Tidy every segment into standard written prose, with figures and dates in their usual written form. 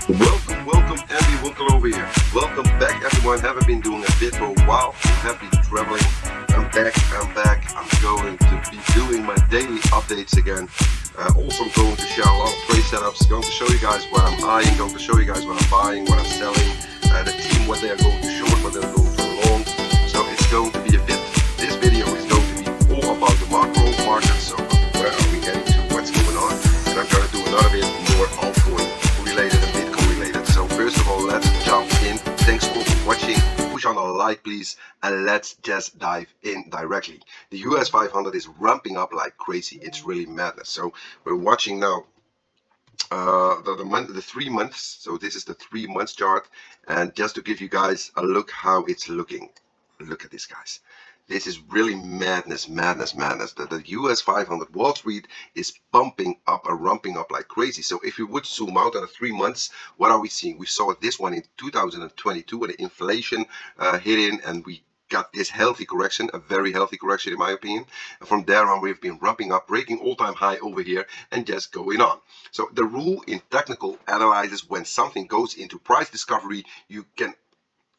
Welcome, Andy Winkel over here. Welcome back, everyone. Haven't been doing a bit for a while. Have been traveling. I'm back. I'm going to be doing my daily updates again. Also going to share a lot of trade setups. Going to show you guys what I'm eyeing. Going to show you guys what I'm buying, what I'm selling. The team, what they are going to short, what they're going to long. So it's going to be a bit. This video is going to be all about the macro market. So where are we heading to? What's going on? And I'm going to do another bit more altcoin related and Bitcoin related. So first of all, let's jump in. Thanks for watching. Push on a like, please, and let's just dive in directly. The US 500 is ramping up like crazy. It's really madness. So we're watching now the 3 months. So this is the 3 months chart, and just to give you guys a look how it's looking. Look at this, guys. This is really madness. The US 500 Wall Street is pumping up and ramping up like crazy. So if you would zoom out on the 3 months, what are we seeing? We saw this one in 2022 when the inflation hit in, and we got this healthy correction, a very healthy correction in my opinion. And from there on, we've been ramping up, breaking all-time high over here, and just going on. So the rule in technical analysis, when something goes into price discovery, you can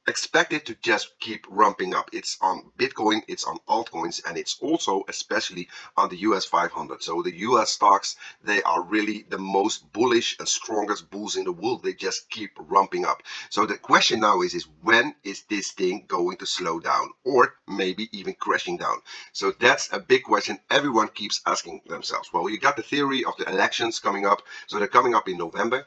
expect it to just keep ramping up. It's on Bitcoin, it's on altcoins, and it's also especially on the US 500. So the US stocks, they are really the most bullish and strongest bulls in the world. They just keep ramping up. So the question now is when is this thing going to slow down, or maybe even crashing down? So that's a big question everyone keeps asking themselves. Well, you got the theory of the elections coming up. So they're coming up in November.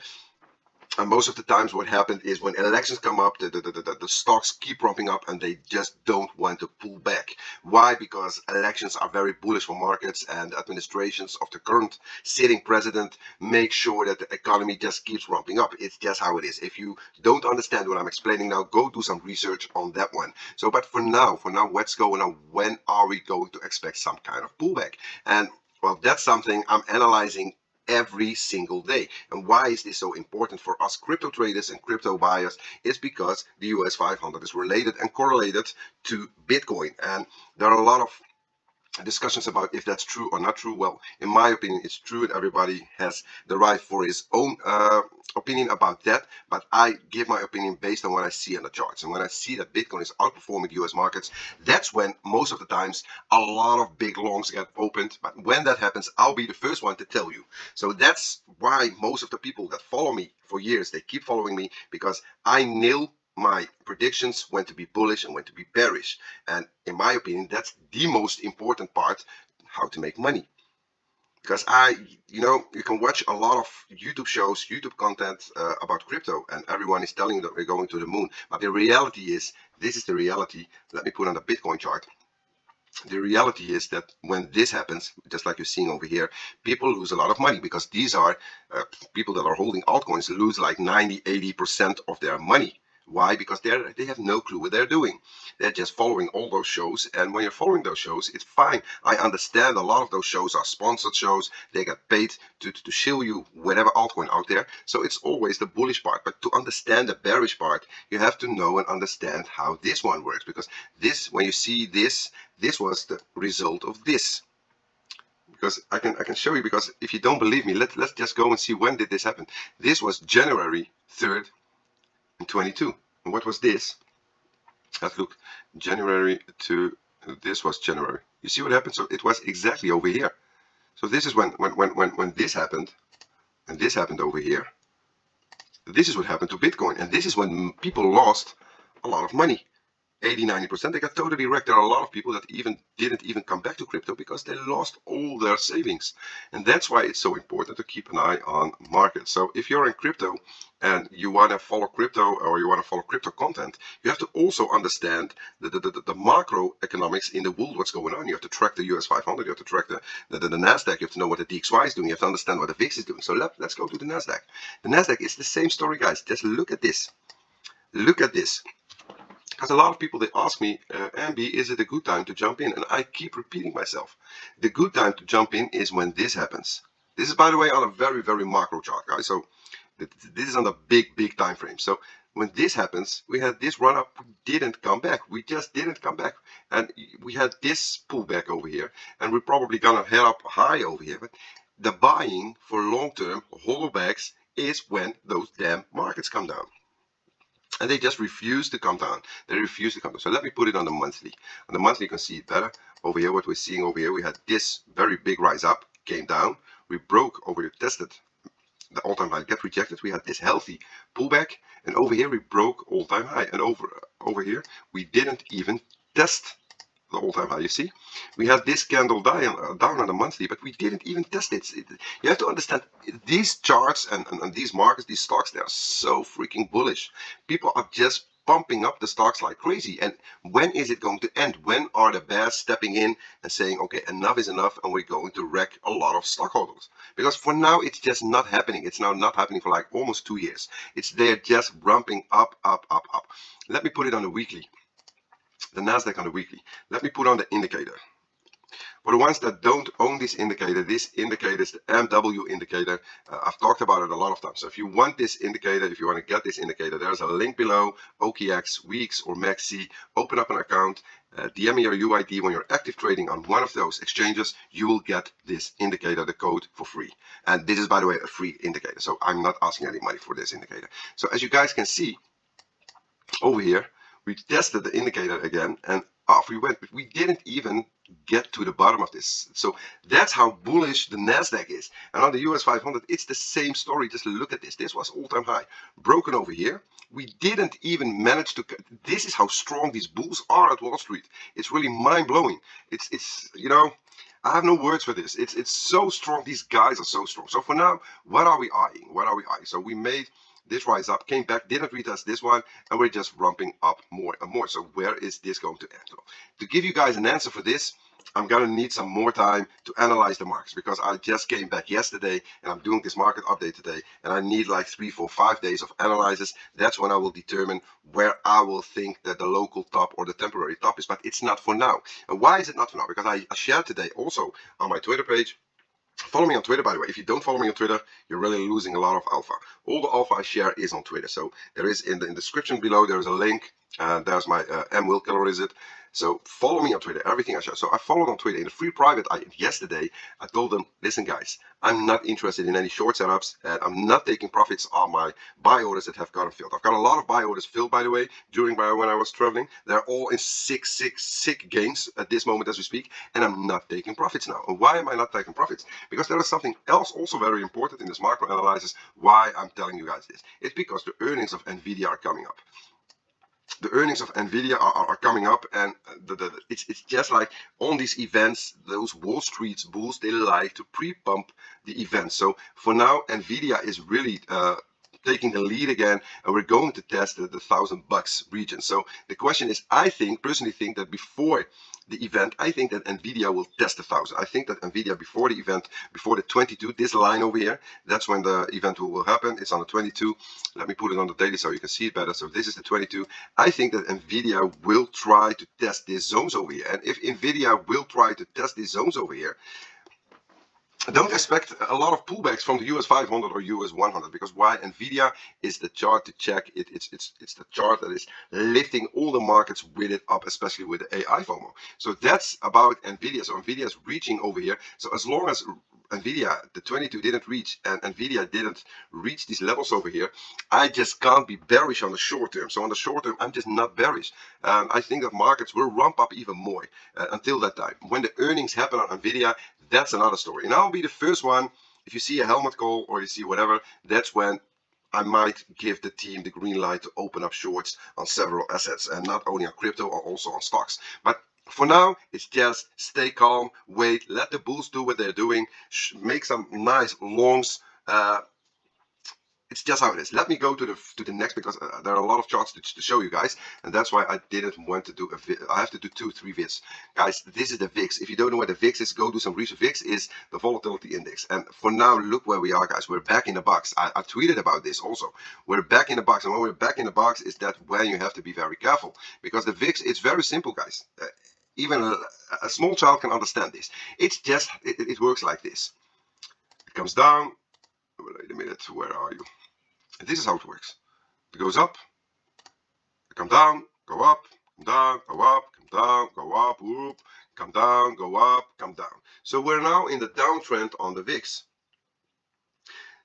And most of the times what happened is when elections come up, the stocks keep ramping up and they just don't want to pull back. Why? Because elections are very bullish for markets, and administrations of the current sitting president make sure that the economy just keeps ramping up. It's just how it is. If you don't understand what I'm explaining now, go do some research on that one. So, but for now, what's going on? When are we going to expect some kind of pullback? And well, that's something I'm analyzing every single day. And why is this so important for us crypto traders and crypto buyers? Is because the US 500 is related and correlated to Bitcoin, and there are a lot of discussions about if that's true or not true. Well, in my opinion, it's true, and everybody has the right for his own opinion about that. But I give my opinion based on what I see on the charts. And when I see that Bitcoin is outperforming the US markets, that's when most of the times a lot of big longs get opened. But when that happens, I'll be the first one to tell you. So that's why most of the people that follow me for years, they keep following me, because I nail my predictions when to be bullish and when to be bearish. And in my opinion, that's the most important part, how to make money. Because you can watch a lot of YouTube shows, YouTube content about crypto, and everyone is telling you that we're going to the moon. But the reality is, this is the reality. Let me put on the Bitcoin chart. The reality is that when this happens, just like you're seeing over here, people lose a lot of money, because these are people that are holding altcoins lose like 90-80% of their money. Why? Because they have no clue what they're doing. They're just following all those shows, and when you're following those shows, it's fine. I understand a lot of those shows are sponsored shows. They get paid to show you whatever altcoin out there. So it's always the bullish part. But to understand the bearish part, you have to know and understand how this one works. Because this, when you see this was the result of this. Because I can show you, because if you don't believe me, let's just go and see when did this happen. This was January 3rd. In 22. And what was this? Let's look. January to this was January. You see what happened? So it was exactly over here. So this is when this happened, and this happened over here. This is what happened to Bitcoin, and this is when people lost a lot of money. 80-90%, they got totally wrecked. There are a lot of people that didn't even come back to crypto because they lost all their savings. And that's why it's so important to keep an eye on markets. So if you're in crypto and you want to follow crypto, or you want to follow crypto content, you have to also understand the macroeconomics in the world, what's going on. You have to track the US 500, you have to track the NASDAQ, you have to know what the DXY is doing, you have to understand what the VIX is doing. So let's go to the NASDAQ. The NASDAQ is the same story, guys. Just look at this. Look at this. Because a lot of people, they ask me, Ambi, is it a good time to jump in? And I keep repeating myself. The good time to jump in is when this happens. This is, by the way, on a very, very macro chart, guys. So this is on a big time frame. So when this happens, we had this run up, we didn't come back. We just didn't come back. And we had this pullback over here. And we're probably going to head up high over here. But the buying for long-term hollowbacks is when those damn markets come down. And they just refuse to come down. They refuse to come down. So let me put it on the monthly. On the monthly, you can see it better. Over here, what we're seeing over here, we had this very big rise up, came down. We broke over here, tested the all-time high, get rejected. We had this healthy pullback. And over here, we broke all-time high. And over here, we didn't even test the all-time high. You see, we had this candle down on the monthly, but we didn't even test it. You have to understand, these charts and these markets, these stocks, they are so freaking bullish. People are just pumping up the stocks like crazy. And when is it going to end? When are the bears stepping in and saying, okay, enough is enough, and we're going to wreck a lot of stockholders? Because for now, it's just not happening. It's now not happening for like almost 2 years. They're just ramping up, up, up, up. Let me put it on the weekly. The NASDAQ on the weekly. Let me put on the indicator. For the ones that don't own this indicator is the MW indicator. I've talked about it a lot of times. So if you want this indicator, if you want to get this indicator, there's a link below, OKX, Weex, or MEXC. Open up an account, DM me your UID. When you're active trading on one of those exchanges, you will get this indicator, the code, for free. And this is, by the way, a free indicator. So I'm not asking any money for this indicator. So as you guys can see over here, we tested the indicator again, and off we went, but we didn't even get to the bottom of this. So that's how bullish the NASDAQ is. And on the US 500, it's the same story. Just look at this. This was all-time high, broken over here. We didn't even manage to. This is how strong these bulls are at Wall Street. It's really mind-blowing. It's you know, I have no words for this. It's so strong. These guys are so strong. So for now, what are we eyeing? What are we eyeing? So we made this rise up, came back, didn't retest this one, and we're just ramping up more and more. So where is this going to end? So to give you guys an answer for this, I'm gonna need some more time to analyze the markets, because I just came back yesterday and I'm doing this market update today, and I need like 3, 4, 5 days of analysis. That's when I will determine where I will think that the local top or the temporary top is, but it's not for now. And why is it not for now? Because I shared today also on my Twitter page. Follow me on Twitter, by the way. If you don't follow me on Twitter, you're really losing a lot of alpha. All the alpha I share is on Twitter. So there is in the description below, there is a link. There's my M. Killer, is it? So follow me on Twitter, everything I share. So I followed on Twitter in a free private. Yesterday, I told them, listen, guys, I'm not interested in any short setups, and I'm not taking profits on my buy orders that have gotten filled. I've got a lot of buy orders filled, by the way, when I was traveling. They're all in sick gains at this moment as we speak, and I'm not taking profits now. And why am I not taking profits? Because there is something else also very important in this macro analysis. Why I'm telling you guys this? It's because the earnings of Nvidia are coming up. The earnings of Nvidia are coming up, and it's just like on these events, those Wall Street bulls, they like to pre-pump the events. So for now, Nvidia is really taking the lead again, and we're going to test the $1,000 region. So the question is, I personally think that before the event, I think that Nvidia will test 1,000. I think that Nvidia before the event, before the 22, this line over here, that's when the event will happen. It's on the 22. Let me put it on the daily so you can see it better. So this is the 22. I think that Nvidia will try to test these zones over here. And if Nvidia will try to test these zones over here, don't expect a lot of pullbacks from the US 500 or US 100, because why? Nvidia is the chart to check. It's the chart that is lifting all the markets with it up, especially with the AI FOMO. So that's about Nvidia. So Nvidia is reaching over here. So as long as Nvidia, the 22 didn't reach, and Nvidia didn't reach these levels over here, I just can't be bearish on the short term. So on the short term, I'm just not bearish. I think that markets will ramp up even more until that time. When the earnings happen on Nvidia, that's another story. And I'll be the first one. If you see a helmet call or you see whatever, that's when I might give the team the green light to open up shorts on several assets, and not only on crypto, or also on stocks. But for now, it's just stay calm, wait, let the bulls do what they're doing, make some nice longs. It's just how it is. Let me go to the next, because there are a lot of charts to show you guys, and that's why I didn't want to do I have to do 2, 3 vids. Guys, this is the VIX. If you don't know what the VIX is, go do some research. VIX is the volatility index. And for now, look where we are, guys. We're back in the box. I tweeted about this also. We're back in the box, and when we're back in the box is that when you have to be very careful, because the VIX, it's very simple, guys. Even a small child can understand this. It's just, it works like this. It comes down. Wait a minute, where are you? This is how it works. It goes up, come down, go up, come down, go up, come down, go up, whoop, come down, go up, come down. So we're now in the downtrend on the VIX.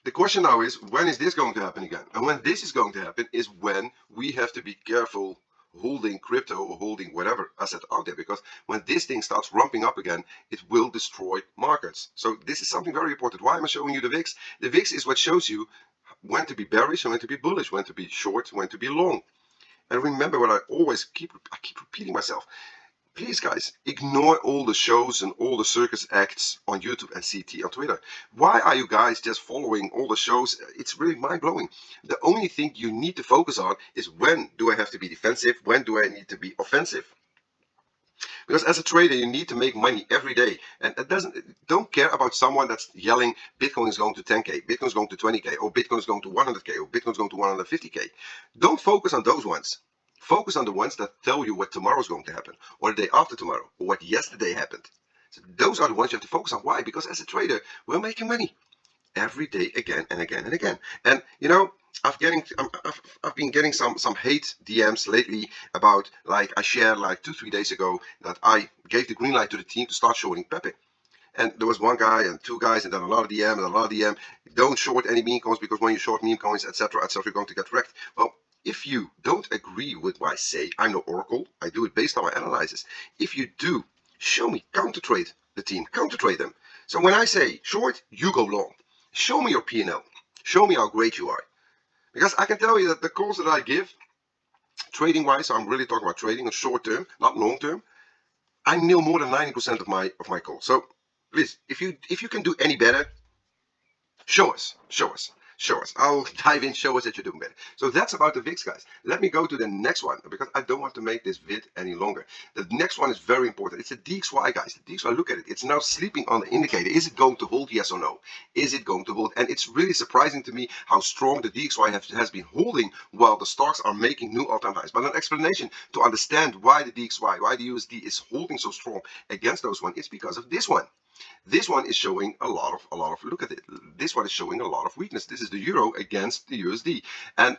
The question now is, when is this going to happen again? And when this is going to happen is when we have to be careful holding crypto or holding whatever asset out there, because when this thing starts ramping up again, it will destroy markets. So this is something very important. Why am I showing you the VIX? The VIX is what shows you when to be bearish and when to be bullish, when to be short, when to be long. And remember what I keep repeating myself. Please, guys, ignore all the shows and all the circus acts on YouTube and CT on Twitter. Why are you guys just following all the shows? It's really mind-blowing. The only thing you need to focus on is, when do I have to be defensive? When do I need to be offensive? Because as a trader, you need to make money every day, and don't care about someone that's yelling Bitcoin is going to 10k, Bitcoin is going to 20k, or Bitcoin is going to 100k, or Bitcoin is going to 150k. Don't focus on those ones. Focus on the ones that tell you what tomorrow is going to happen, or the day after tomorrow, or what yesterday happened. So those are the ones you have to focus on. Why? Because as a trader, we're making money every day, again and again and again. And you know, I've been getting some hate DMs lately about, like, I shared like 2-3 days ago that I gave the green light to the team to start shorting Pepe. And there was one guy and two guys, and then a lot of DM and a lot of DM. Don't short any meme coins, because when you short meme coins, etc., etc., you're going to get wrecked. Well, if you don't agree with what I say, I'm no oracle. I do it based on my analysis. If you do, show me, counter trade the team, counter trade them. So when I say short, you go long. Show me your P&L. Show me how great you are. Because I can tell you that the calls that I give, trading wise, I'm really talking about trading in short term, not long term, I nail more than 90% of my calls. So please, if you can do any better, show us. I'll dive in, show us that you're doing better. So that's about the VIX, guys. Let me go to the next one, because I don't want to make this vid any longer. The next one is very important. It's the DXY, guys. The DXY, look at it. It's now sleeping on the indicator. Is it going to hold, yes or no? Is it going to hold? And it's really surprising to me how strong the DXY has been holding while the stocks are making new all-time highs. But an explanation to understand why the DXY, why the USD is holding so strong against those one, it's because of this one. This one is showing a lot of, look at it. This one is showing a lot of weakness. This is the euro against the USD. And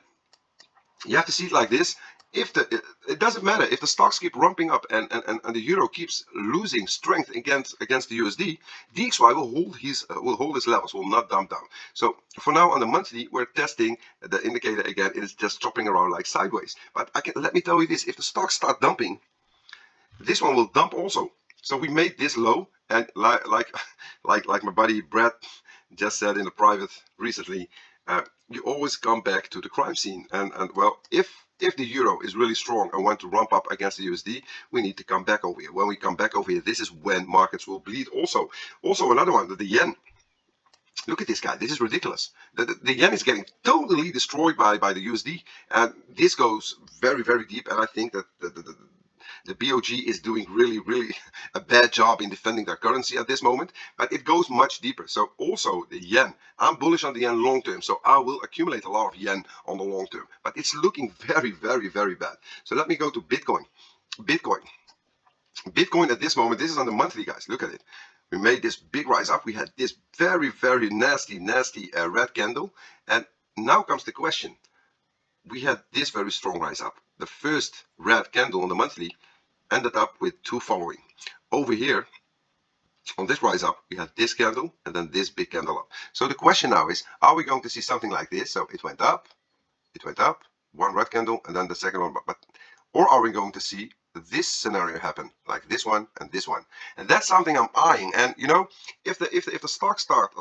you have to see it like this. It doesn't matter if the stocks keep ramping up and the euro keeps losing strength against the USD, DXY will hold his levels, will not dump down. So for now on the monthly, we're testing the indicator again. It is just chopping around like sideways. But let me tell you this: if the stocks start dumping, this one will dump also. So we made this low, and like my buddy Brad just said in the private recently, you always come back to the crime scene. And well, if the euro is really strong and want to ramp up against the USD, we need to come back over here. When we come back over here, this is when markets will bleed. Also another one, the yen. Look at this guy. This is ridiculous. The yen is getting totally destroyed by the USD, and this goes very, very deep. And I think that the BOG is doing really a bad job in defending their currency at this moment, but it goes much deeper. So also the yen, I'm bullish on the yen long term, so I will accumulate a lot of yen on the long term, but it's looking very bad. So let me go to Bitcoin. Bitcoin at this moment, this is on the monthly, guys. Look at it. We made this big rise up. We had this very nasty red candle, and now comes the question. We had this very strong rise up. The first red candle on the monthly ended up with two following. Over here, on this rise up, we had this candle and then this big candle up. So the question now is, are we going to see something like this? So it went up, one red candle, and then the second one, or are we going to see this scenario happen, like this one and this one? And that's something I'm eyeing. And you know, if the stock start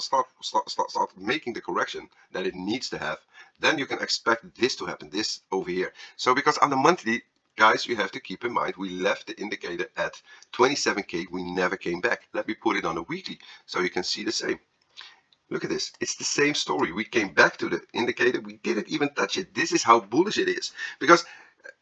making the correction that it needs to have, then you can expect this to happen, this over here. So because on the monthly, guys, you have to keep in mind, we left the indicator at 27k. We never came back. Let me put it on a weekly so you can see the same. Look at this. It's the same story. We came back to the indicator. We didn't even touch it. This is how bullish it is. Because,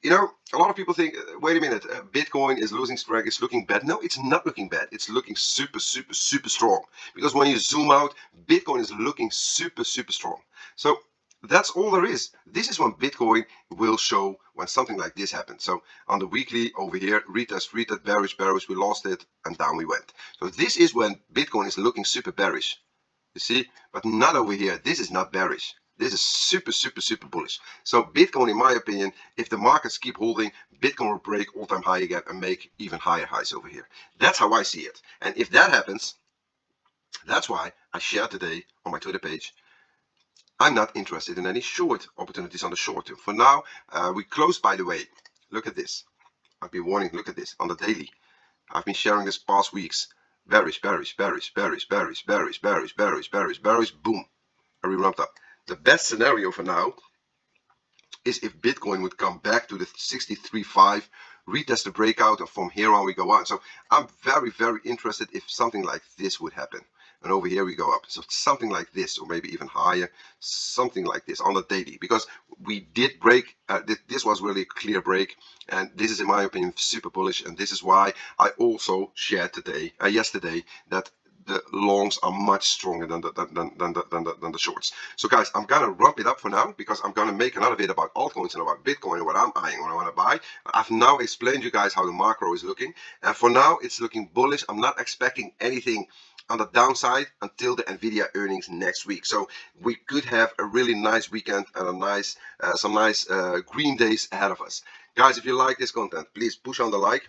you know, a lot of people think, wait a minute, Bitcoin is losing strength. It's looking bad. No, it's not looking bad. It's looking super strong. Because when you zoom out, Bitcoin is looking super strong. So that's all there is. This is when Bitcoin will show when something like this happens. So on the weekly over here, retest, bearish, we lost it, and down we went. So this is when Bitcoin is looking super bearish. You see, but not over here. This is not bearish. This is super bullish. So Bitcoin, in my opinion, if the markets keep holding, Bitcoin will break all-time high again and make even higher highs over here. That's how I see it. And if that happens, that's why I shared today on my Twitter page I'm not interested in any short opportunities on the short term. For now, we closed, by the way. Look at this. I've been warning, look at this on the daily. I've been sharing this past weeks. Bearish, bearish, bearish, bearish, bearish, bearish, bearish, bearish, bearish, bearish, boom. And we ramped up. The best scenario for now is if Bitcoin would come back to the 63.5, retest the breakout, and from here on we go on. So I'm very, very interested if something like this would happen. And over here we go up. So something like this, or maybe even higher, something like this on the daily, because we did break. This was really a clear break, and this is, in my opinion, super bullish. And this is why I also shared yesterday, that the longs are much stronger than the shorts. So guys, I'm gonna wrap it up for now, because I'm gonna make another video about altcoins and about Bitcoin and what I'm eyeing, what I want to buy. I've now explained to you guys how the macro is looking, and for now it's looking bullish. I'm not expecting anything on the downside until the Nvidia earnings next week. So we could have a really nice weekend and a nice some nice green days ahead of us. Guys, if you like this content, please push on the like.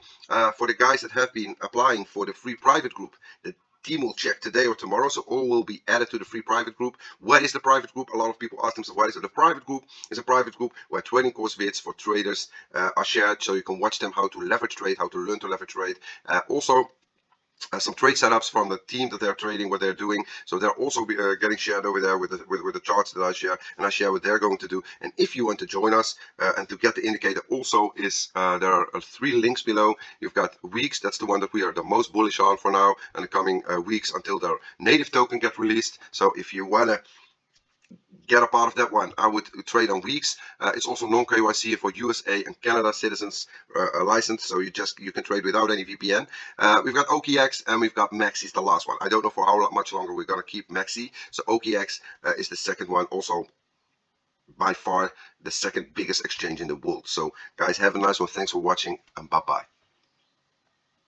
For the guys that have been applying for the free private group, the team will check today or tomorrow, so all will be added to the free private group. What is the private group? A lot of people ask themselves, what is it? The private group is a private group where 20 course vids for traders are shared, so you can watch them how to leverage trade, how to learn to leverage trade. Also, some trade setups from the team that they're trading, what they're doing. So they're also getting shared over there with the charts that I share, and I share what they're going to do. And if you want to join us and to get the indicator, also is there are 3 links below. You've got Weex, that's the one that we are the most bullish on for now, and the coming weeks until their native token get released. So if you wanna get a part of that one, I would trade on Weex. It's also non-KYC for USA and Canada citizens licensed, so you can trade without any VPN. We've got OKX and we've got Maxi is the last one. I don't know for how much longer we're gonna keep Maxi. So OKX is the second one, also by far the second biggest exchange in the world. So guys, have a nice one. Thanks for watching, and bye bye.